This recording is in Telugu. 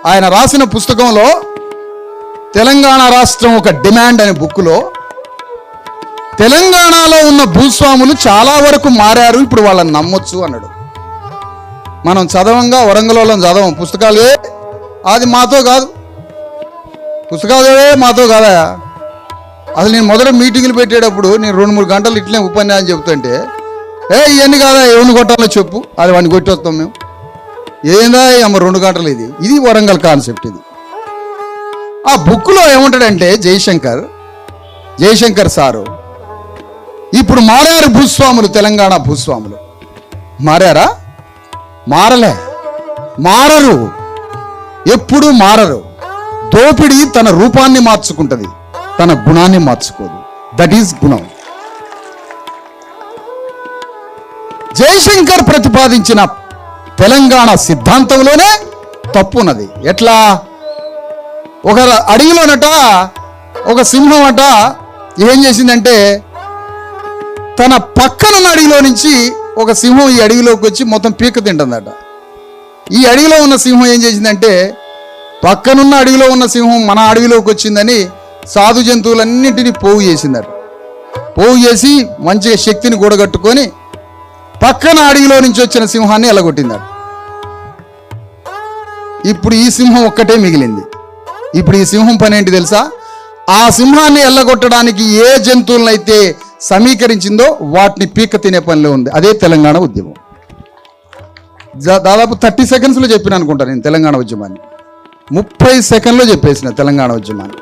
ఆయన రాసిన పుస్తకంలో తెలంగాణ రాష్ట్రం ఒక డిమాండ్ అనే బుక్లో తెలంగాణలో ఉన్న భూస్వాములు చాలా వరకు మారారు, ఇప్పుడు వాళ్ళని నమ్మొచ్చు అన్నాడు. మనం చదవంగా వరంగల్లో చదవం పుస్తకాలే, అది మాతో కాదు, పుస్తకాలే మాతో కాదా. అసలు నేను మొదట మీటింగులు పెట్టేటప్పుడు నేను 2-3 గంటలు ఇట్లే ఉపన్యాసం చెప్తుంటే, ఇవన్నీ కాదా, ఎవరిని కొట్టాలో చెప్పు, అది వాడిని కొట్టేస్తాం మేము. ఏందా అమ్మ 2 గంటలు, ఇది వరంగల్ కాన్సెప్ట్. ఇది ఆ బుక్లో ఏముంటాడంటే జయశంకర్ సారు, ఇప్పుడు మారారు భూస్వాములు, తెలంగాణ భూస్వాములు మారారా? మారరు, ఎప్పుడు మారరు. దోపిడి తన రూపాన్ని మార్చుకుంటుంది, తన గుణాన్ని మార్చుకోదు. దట్ ఈస్ గుణం. జయశంకర్ ప్రతిపాదించిన తెలంగాణ సిద్ధాంతంలోనే తప్పు ఉన్నది. ఎట్లా? ఒక అడవిలోనట ఒక సింహం అట ఏం చేసిందంటే, తన పక్కనున్న అడవిలో నుంచి ఒక సింహం ఈ అడవిలోకి వచ్చి మొత్తం పీక తింటుందట. ఈ అడవిలో ఉన్న సింహం ఏం చేసిందంటే, పక్కనున్న అడవిలో ఉన్న సింహం మన అడవిలోకి వచ్చిందని సాధు జంతువులన్నింటినీ పోగు చేసిందట. పోగు చేసి మంచిగా శక్తిని కూడగట్టుకొని పక్కన అడవిలో నుంచి వచ్చిన సింహాన్ని ఎలగొట్టిందట. ఇప్పుడు ఈ సింహం ఒక్కటే మిగిలింది. ఇప్పుడు ఈ సింహం పని ఏంటి తెలుసా? ఆ సింహాన్ని ఎల్లగొట్టడానికి ఏ జంతువులనైతే సమీకరించిందో వాటిని పీక తినే పనిలో ఉంది. అదే తెలంగాణ ఉద్యమం. దాదాపు 30 సెకండ్స్లో చెప్పిన అనుకుంటా నేను తెలంగాణ ఉద్యమాన్ని. 30 సెకండ్లో చెప్పేసిన తెలంగాణ ఉద్యమాన్ని.